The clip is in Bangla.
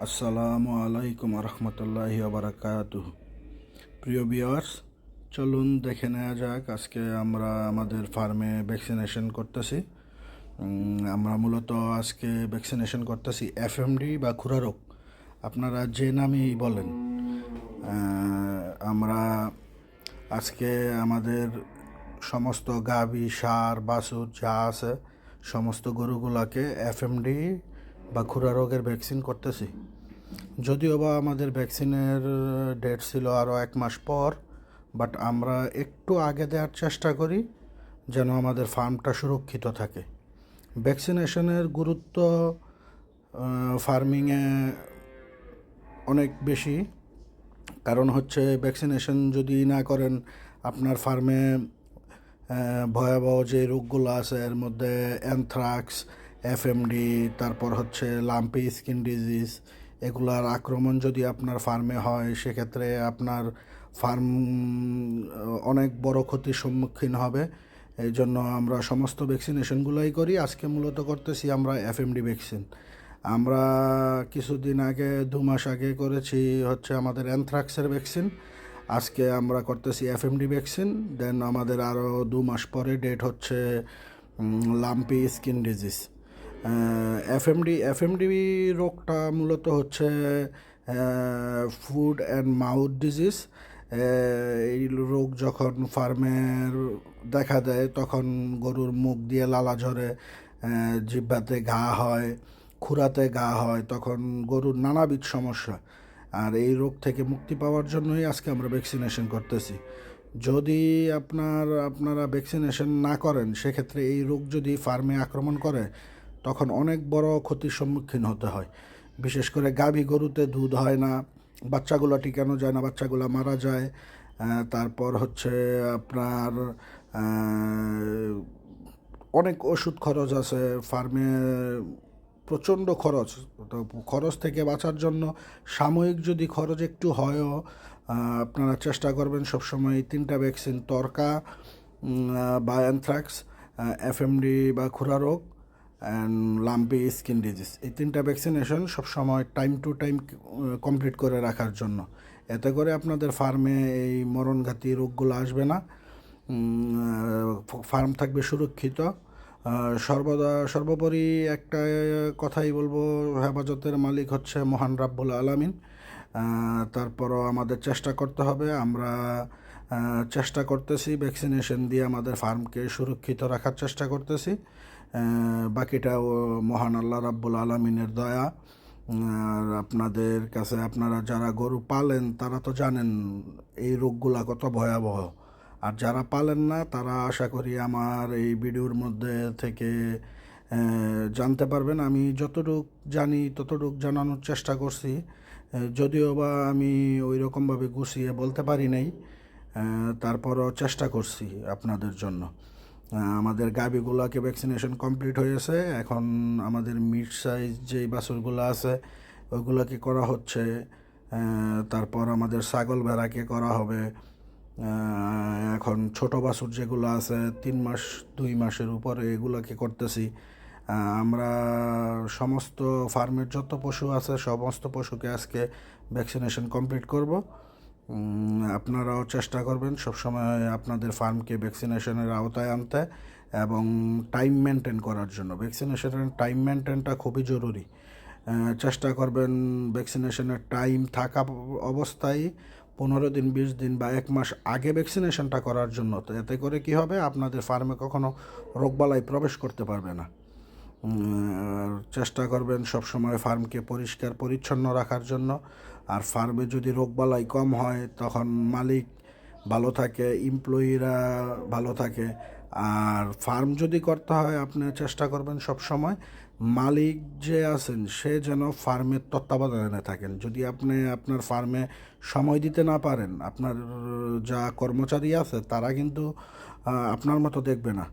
আসসালামু আলাইকুম রহমতুল্লাহি বারাকাতুহু। প্রিয় ভিউয়ার্স, চলুন দেখে নেওয়া যাক আজকে আমরা আমাদের ফার্মে ভ্যাকসিনেশন করতেছি। আমরা মূলত আজকে ভ্যাকসিনেশন করতেছি এফএমডি বা খুরা রোগ, আপনারা যে নামই বলেন। আমরা আজকে আমাদের সমস্ত গাভী, ষাঁড়, বাছুর যা আছে সমস্ত গরুগুলাকে এফএমডি বা খুরা রোগের ভ্যাকসিন করতেছি। যদিও বা আমাদের ভ্যাকসিনের ডেট ছিল আরও 1 মাস পর, বাট আমরা একটু আগে দেওয়ার চেষ্টা করি যেন আমাদের ফার্মটা সুরক্ষিত থাকে। ভ্যাকসিনেশনের গুরুত্ব ফার্মিংয়ে অনেক বেশি, কারণ হচ্ছে ভ্যাকসিনেশন যদি না করেন আপনার ফার্মে ভয়াবহ যে রোগগুলো আছে এর মধ্যে অ্যানথ্রাক্স, এফএমডি, তারপর হচ্ছে লাম্পি স্কিন ডিজিজ, এগুলার আক্রমণ যদি আপনার ফার্মে হয় সেক্ষেত্রে আপনার ফার্ম অনেক বড় ক্ষতির সম্মুখীন হবে। এই জন্য আমরা সমস্ত ভ্যাকসিনেশনগুলোই করি। আজকে মূলত করতেছি আমরা এফএমডি ভ্যাকসিন। আমরা কিছুদিন আগে 2 মাস আগে করেছি হচ্ছে আমাদের অ্যানথ্রাক্সের ভ্যাকসিন। আজকে আমরা করতেছি এফএমডি ভ্যাকসিন। দেন আমাদের আরও 2 মাস পরে ডেট হচ্ছে লাম্পি স্কিন ডিজিজ। এফএমডি রোগটা মূলত হচ্ছে ফুড অ্যান্ড মাউথ ডিজিজ। এই রোগ যখন ফার্মের দেখা দেয় তখন গরুর মুখ দিয়ে লালা ঝরে, জিহ্বাতে ঘা হয়, খুরাতে ঘা হয়, তখন গরুর নানাবিধ সমস্যা। আর এই রোগ থেকে মুক্তি পাওয়ার জন্যই আজকে আমরা ভ্যাকসিনেশন করতেছি। যদি আপনারা ভ্যাকসিনেশন না করেন সেক্ষেত্রে এই রোগ যদি ফার্মে আক্রমণ করে তখন অনেক বড় ক্ষতির সম্মুখীন হতে হয়। বিশেষ করে গাভী গরুতে দুধ হয় না, বাচ্চাগুলো টিকানো যায় না, বাচ্চাগুলো মারা যায়। তারপর হচ্ছে আপনার অনেক ওষুধ খরচ আছে ফার্মে, প্রচণ্ড খরচ। তো খরচ থেকে বাঁচার জন্য সাময়িক যদি খরচ একটু হয়ও আপনারা চেষ্টা করবেন সবসময় 3টা ভ্যাকসিন, তরকা বা অ্যানথ্রাক্স, এফএমডি বা খুরা রোগ অ্যান্ড লাম্পি স্কিন ডিজিজ, এই 3টা ভ্যাকসিনেশন সবসময় টাইম টু টাইম কমপ্লিট করে রাখার জন্য। এতে করে আপনাদের ফার্মে এই মরণঘাতী রোগগুলো আসবে না, ফার্ম থাকবে সুরক্ষিত। সর্বোপরি একটা কথাই বলবো, হেফাজতের মালিক হচ্ছে মহান রাব্বুল আলামিন। তারপরও আমাদের চেষ্টা করতে হবে। আমরা চেষ্টা করতেছি ভ্যাকসিনেশন দিয়ে আমাদের ফার্মকে সুরক্ষিত রাখার চেষ্টা করতেছি। বাকিটাও মহান আল্লাহ রাব্বুল আলামিনের দয়া। আর আপনাদের কাছে, আপনারা যারা গরু পালেন তারা তো জানেন এই রোগগুলা কত ভয়াবহ। আর যারা পালেন না তারা আশা করি আমার এই ভিডিওর মধ্যে থেকে জানতে পারবেন। আমি যতটুক জানি ততটুক জানানোর চেষ্টা করছি, যদিও বা আমি ওই রকমভাবে গুছিয়ে বলতে পারি নাই, তারপরও চেষ্টা করছি আপনাদের জন্য। আমাদের গাভীগুলোকে ভ্যাকসিনেশন কমপ্লিট হয়েছে। এখন আমাদের মিড সাইজ যেই বাছুরগুলো আছে ওইগুলোকে করা হচ্ছে। তারপর আমাদের ছাগল ভেড়াকে করা হবে। এখন ছোট বাছুর যেগুলো আছে 3 মাস 2 মাসের উপরে এগুলোকে করতেছি। আমরা সমস্ত ফার্মের যত পশু আছে সমস্ত পশুকে আজকে ভ্যাকসিনেশন কমপ্লিট করব। আপনারাও চেষ্টা করবেন সবসময় আপনাদের ফার্মকে ভ্যাকসিনেশনের আওতায় আনতে এবং টাইম মেনটেন করার জন্য। ভ্যাকসিনেশনের টাইম মেনটেনটা খুবই জরুরি। চেষ্টা করবেন ভ্যাকসিনেশনের টাইম থাকা অবস্থায় 15 দিন, 20 দিন বা 1 মাস আগে ভ্যাকসিনেশনটা করার জন্য। তো এতে করে কি হবে, আপনাদের ফার্মে কখনো রোগবালাই প্রবেশ করতে পারবে না। চেষ্টা করবেন সবসময় ফার্মকে পরিষ্কার পরিচ্ছন্ন রাখার জন্য। আর ফার্মে যদি রোগবালাই কম হয় তখন মালিক ভালো থাকে, এমপ্লয়িরা ভালো থাকে। আর ফার্ম যদি করতে হয় আপনি চেষ্টা করবেন সবসময় মালিক যে আছেন সে যেন ফার্মের তত্ত্বাবধানে থাকেন। যদি আপনি আপনার ফার্মে সময় দিতে না পারেন, আপনার যা কর্মচারী আছে তারা কিন্তু আপনার মতো দেখবে না।